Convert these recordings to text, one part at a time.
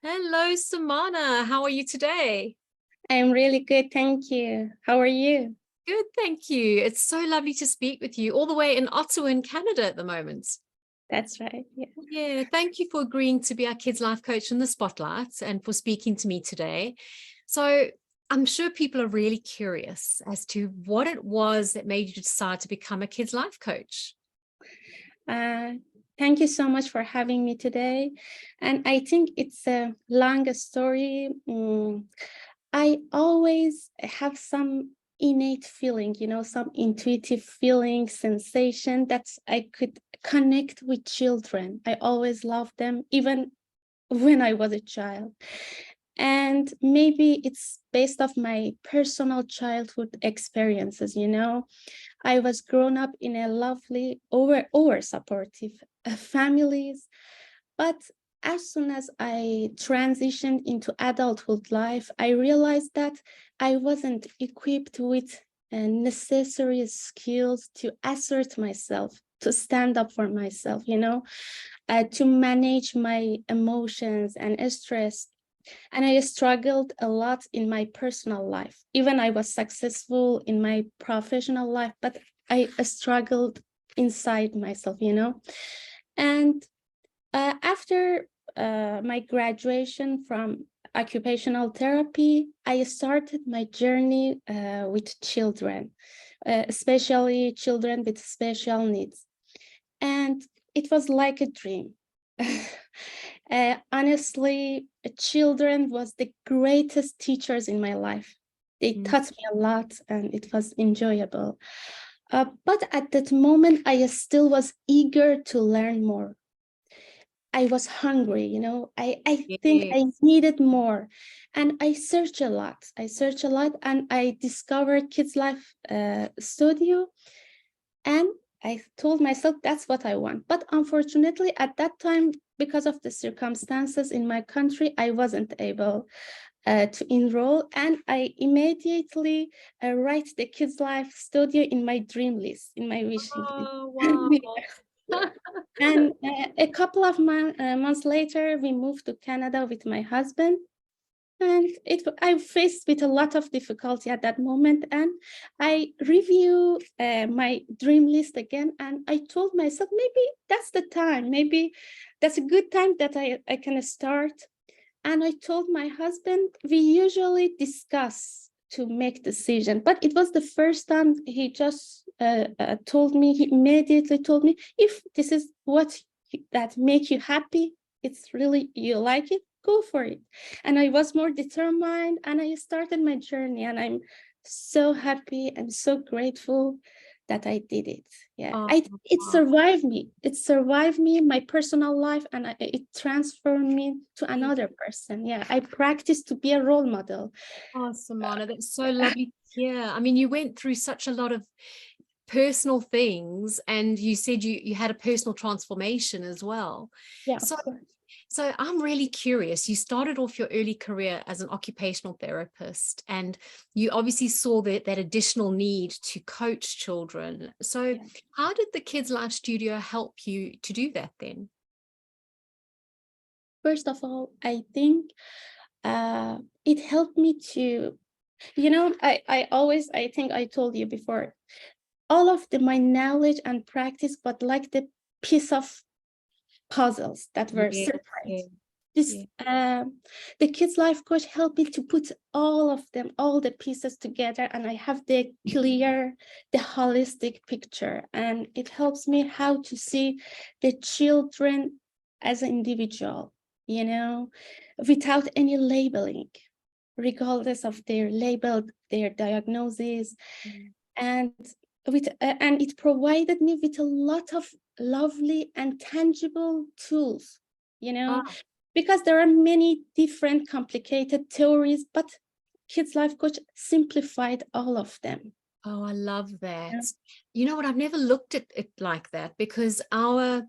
Hello, Samanah. How are you today? I'm really good, thank you. How are you? Good, thank you. It's so lovely to speak with you all the way in Ottawa in Canada at the moment. That's right. Yeah. Yeah, thank you for agreeing to be our kids' life coach in the spotlight and for speaking to me today. So I'm sure people are really curious as to what it was that made you decide to become a kids' life coach. Uh, Thank you so much for having me today. And I think it's a long story. I always have some innate feeling, some intuitive feeling, sensation that I could connect with children. I always loved them, even when I was a child. And maybe it's based off my personal childhood experiences. I was grown up in a lovely, over supportive families, but as soon as I transitioned into adulthood life, I realized that I wasn't equipped with necessary skills to assert myself, to stand up for myself, to manage my emotions and stress. And I struggled a lot in my personal life. Even I was successful in my professional life, but I struggled inside myself. And after my graduation from occupational therapy, I started my journey with children, especially children with special needs. And it was like a dream. Honestly, children was the greatest teachers in my life. They Mm. taught me a lot and it was enjoyable. But at that moment, I still was eager to learn more. I was hungry, I think I Yes. needed more. And I searched a lot. And I discovered Kids Life Studio. And I told myself that's what I want. But unfortunately, at that time, because of the circumstances in my country, I wasn't able to enroll. And I immediately write the Kids Life Studio in my dream list, in my wishing list. Oh, wow. And a couple of months later, we moved to Canada with my husband. And I faced with a lot of difficulty at that moment. And I review my dream list again. And I told myself, maybe that's the time. Maybe that's a good time that I can start. And I told my husband, we usually discuss to make decision, but it was the first time he just he immediately told me, if this is what that make you happy, it's really, you like it, go for it. And I was more determined and I started my journey, and I'm so happy and so grateful that I did it. Yeah, Oh, it wow. survived me. It survived me, my personal life, and it transformed me to another person. Yeah, I practice to be a role model. Oh, Samanah, that's so Yeah, lovely to hear. I mean, you went through such a lot of personal things, and you said you had a personal transformation as well. yeah, So of course. so I'm really curious. You started off your early career as an occupational therapist, and you obviously saw that additional need to coach children. So Yeah. how did the Kids Life Studio help you to do that then? First of all, I think it helped me to, I think I told you before, all of my knowledge and practice, but like the piece of puzzles that were Yes, separate. yes, This yes. the Kids Life Coach helped me to put all of them, all the pieces together, and I have the clear, the holistic picture. And it helps me how to see the children as an individual, without any labeling, regardless of their label, their diagnosis. Mm. And and it provided me with a lot of lovely and tangible tools, you know Ah, because there are many different complicated theories, but Kids Life Coach simplified all of them. oh, I love that. Yeah. You know what? I've never looked at it like that, because our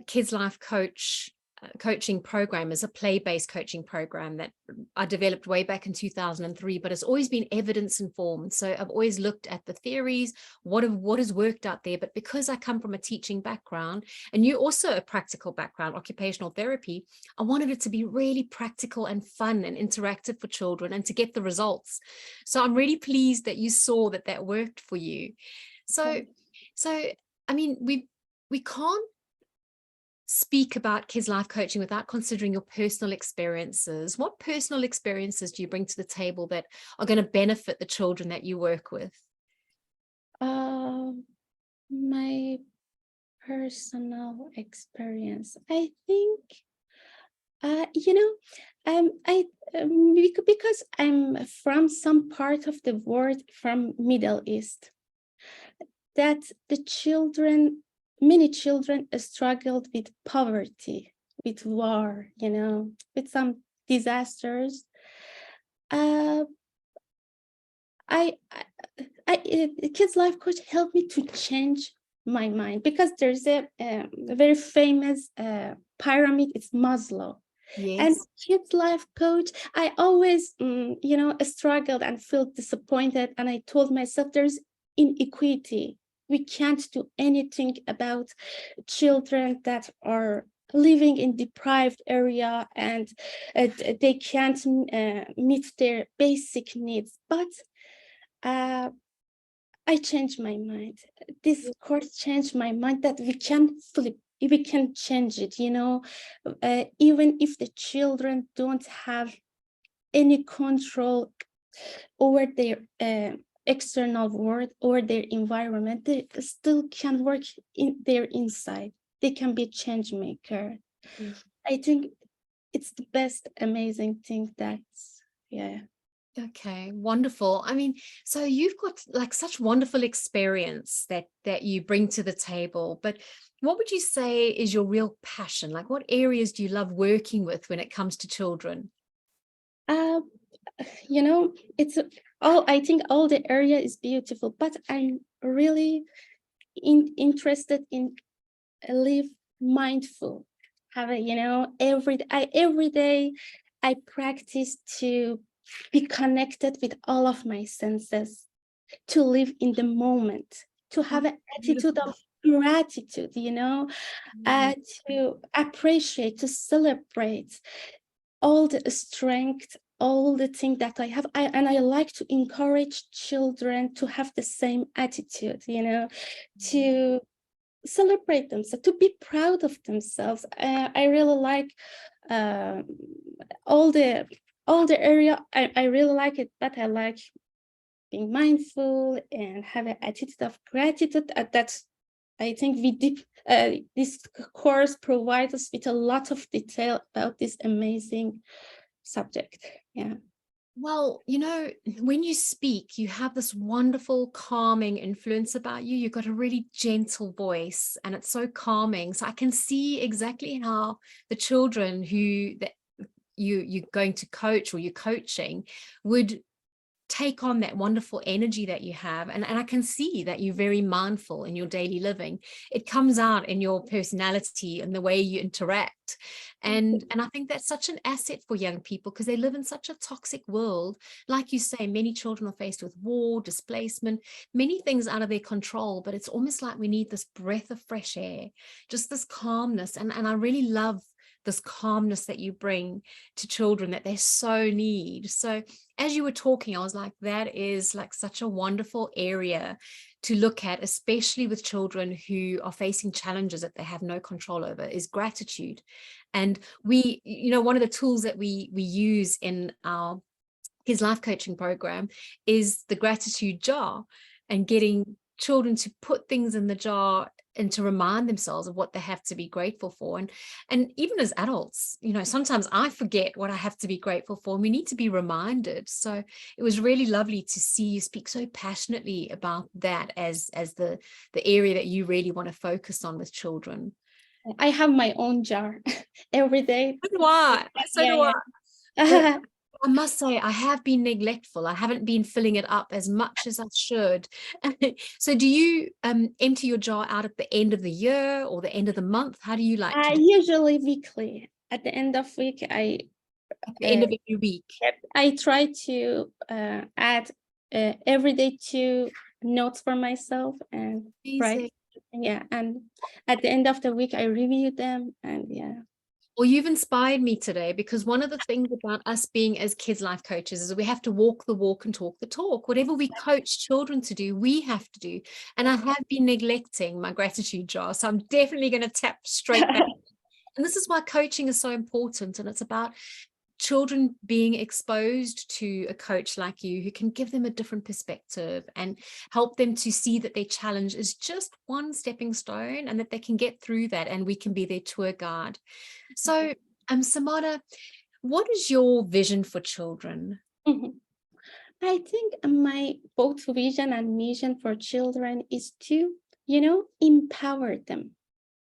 kids life coach coaching program is a play-based coaching program that I developed way back in 2003, but it's always been evidence informed. So I've always looked at the theories, what has worked out there. But because I come from a teaching background, and you also a practical background, occupational therapy, I wanted it to be really practical and fun and interactive for children and to get the results. So I'm really pleased that you saw that that worked for you. So I mean, we can't speak about kids life coaching without considering your personal experiences. What personal experiences do you bring to the table that are going to benefit the children that you work with? My personal experience, I think, because I'm from some part of the world, from Middle East, that many children struggled with poverty, with war, with some disasters. Kids Life Coach helped me to change my mind, because there's a very famous pyramid, it's Maslow. Yes. And Kids Life Coach, I always, struggled and felt disappointed. And I told myself there's inequity. We can't do anything about children that are living in deprived area and they can't meet their basic needs. But I changed my mind. This course changed my mind that we can change it, even if the children don't have any control over their external world or their environment, they still can work in their inside. They can be a change maker. I think it's the best amazing thing Okay, wonderful. I mean, so you've got like such wonderful experience that you bring to the table, but what would you say is your real passion? Like, what areas do you love working with when it comes to children? It's I think all the area is beautiful, but I'm really interested in live mindful. Every day I practice to be connected with all of my senses, to live in the moment, to have an attitude of gratitude, to appreciate, to celebrate all the strength, all the things that I have. And I like to encourage children to have the same attitude, to celebrate themselves, to be proud of themselves. I really like all the area. I really like it, but I like being mindful and have an attitude of gratitude. That's, I think, this course provides us with a lot of detail about this amazing subject. Well, when you speak, you have this wonderful calming influence about you. You've got a really gentle voice and it's so calming. So I can see exactly how the children that you're going to coach or you're coaching would take on that wonderful energy that you have. And I can see that you're very mindful in your daily living. It comes out in your personality and the way you interact. And I think that's such an asset for young people because they live in such a toxic world. Like you say, many children are faced with war, displacement, many things out of their control, but it's almost like we need this breath of fresh air, just this calmness. And I really love this calmness that you bring to children that they so need. So as you were talking, I was like, that is like such a wonderful area to look at, especially with children who are facing challenges that they have no control over, is gratitude. And we, one of the tools that we use in our Kids Life Coaching program is the gratitude jar, and getting children to put things in the jar and to remind themselves of what they have to be grateful for. And even as adults, sometimes I forget what I have to be grateful for, and we need to be reminded. So it was really lovely to see you speak so passionately about that as the area that you really want to focus on with children. I have my own jar every day. So do I. So do I. I must say, I have been neglectful. I haven't been filling it up as much as I should. So do you empty your jar out at the end of the year or the end of the month? How do you like to do it? Usually weekly. At the end of week, At the end of every week? I try to add every day 2 notes for myself and write. Amazing. Yeah, and at the end of the week, I review them, and yeah. Well, you've inspired me today, because one of the things about us being as kids life coaches is we have to walk the walk and talk the talk. Whatever we coach children to do, we have to do. And I have been neglecting my gratitude jar. So I'm definitely going to tap straight back. And this is why coaching is so important. And it's about children being exposed to a coach like you, who can give them a different perspective and help them to see that their challenge is just one stepping stone, and that they can get through that, and we can be their tour guide. So, Samaneh, what is your vision for children? Mhm. I think my both vision and mission for children is to, empower them,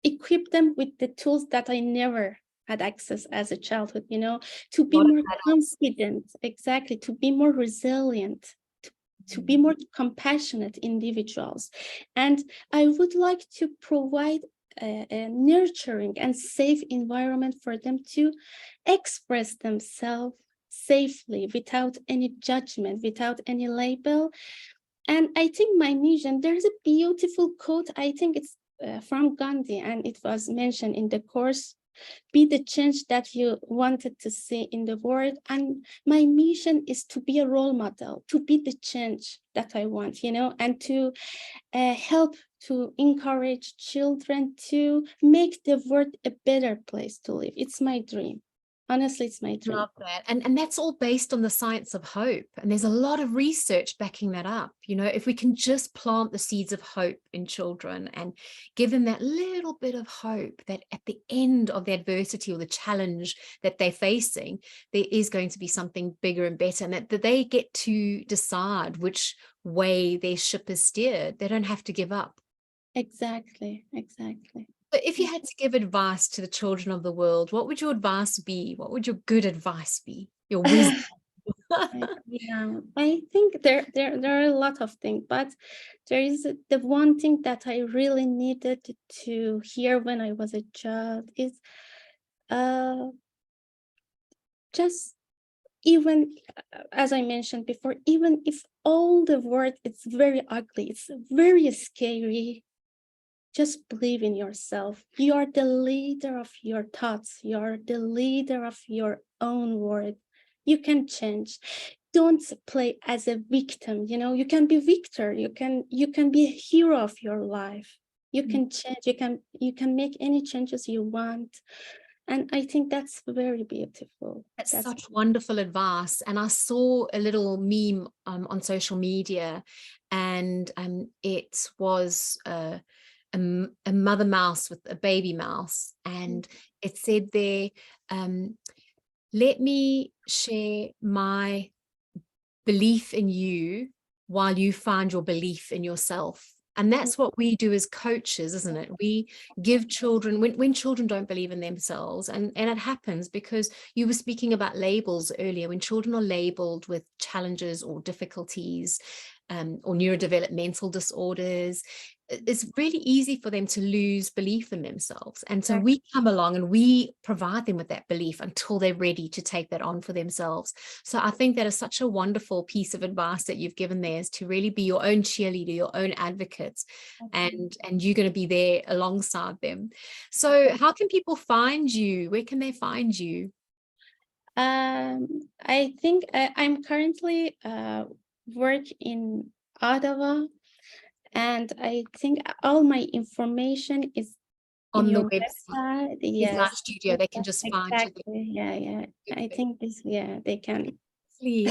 equip them with the tools that I never had access as a childhood, to be Not more adults. confident, exactly, to be more resilient, to be more compassionate individuals. And I would like to provide a nurturing and safe environment for them to express themselves safely, without any judgment, without any label. And I think my mission, there's a beautiful quote, I think it's from Gandhi, and it was mentioned in the course: be the change that you wanted to see in the world. And my mission is to be a role model, to be the change that I want, and to help to encourage children to make the world a better place to live. It's my dream. Honestly, it's my dream. Love that. And that's all based on the science of hope. And there's a lot of research backing that up. If we can just plant the seeds of hope in children and give them that little bit of hope that at the end of the adversity or the challenge that they're facing, there is going to be something bigger and better, and that they get to decide which way their ship is steered. They don't have to give up. Exactly, exactly. But if you had to give advice to the children of the world, what would your advice be? What would your good advice be? Your wisdom? Yeah, I think there are a lot of things, but there is the one thing that I really needed to hear when I was a child is uh just, even as I mentioned before, even if all the world is very ugly, it's very scary, just believe in yourself. You are the leader of your thoughts. You are the leader of your own world. You can change. Don't play as a victim. You can be victor. You can be a hero of your life. You can change. You can make any changes you want. And I think that's very beautiful. That's such wonderful advice. And I saw a little meme on social media, and it was a mother mouse with a baby mouse, and it said there, let me share my belief in you while you find your belief in yourself. And that's what we do as coaches, isn't it? We give children, when children don't believe in themselves, and it happens because you were speaking about labels earlier. When children are labeled with challenges or difficulties, or neurodevelopmental disorders, it's really easy for them to lose belief in themselves. And so we come along and we provide them with that belief until they're ready to take that on for themselves. So I think that is such a wonderful piece of advice that you've given there, is to really be your own cheerleader, your own advocate, and you're going to be there alongside them. So how can people find you? Where can they find you? I think I'm currently work in Ottawa, and I think all my information is in On the your website, website. Design Yes, Studio. They can just find you there. exactly. Yeah. I think they can.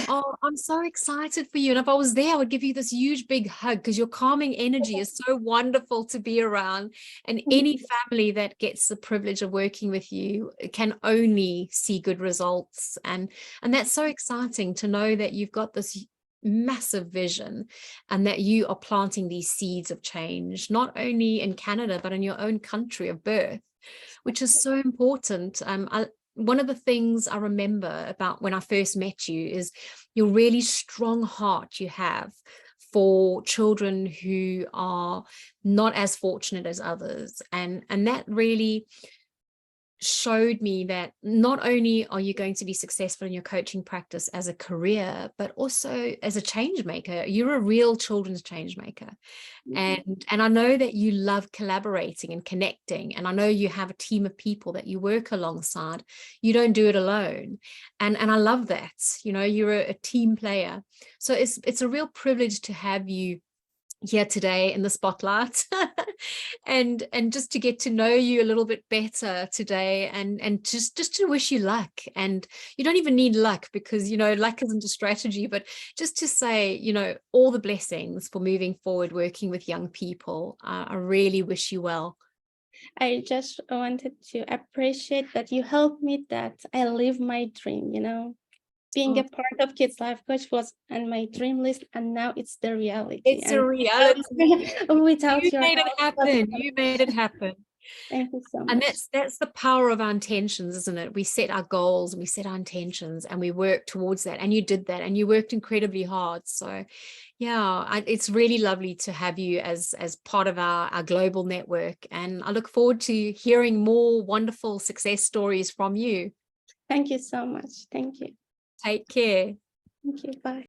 Oh, I'm so excited for you. And if I was there, I would give you this huge, big hug, because your calming energy is so wonderful to be around. And any family that gets the privilege of working with you can only see good results. And that's so exciting to know that you've got this massive vision, and that you are planting these seeds of change, not only in Canada, but in your own country of birth, which is so important. one of the things I remember about when I first met you is your really strong heart you have for children who are not as fortunate as others. And that really showed me that not only are you going to be successful in your coaching practice as a career, but also as a change maker. You're a real children's change maker. And I know that you love collaborating and connecting. And I know you have a team of people that you work alongside. You don't do it alone. And I love that. You know, you're a team player. So it's a real privilege to have you here today in the spotlight and just to get to know you a little bit better today, and just to wish you luck. And you don't even need luck, because you know luck isn't a strategy, but just to say, you know, all the blessings for moving forward working with young people. I really wish you well. I just wanted to appreciate that you helped me, that I live my dream, you know. Being a part of Kids Life Coach was on my dream list, and now it's the reality. It's and a reality. without You your made it help, happen. You made it happen. thank you so And much. that's the power of our intentions, isn't it? We set our goals and we set our intentions and we work towards that. And you did that, and you worked incredibly hard. So yeah, it's really lovely to have you as part of our global network. And I look forward to hearing more wonderful success stories from you. Thank you so much. Thank you. Take care. Thank you. Bye.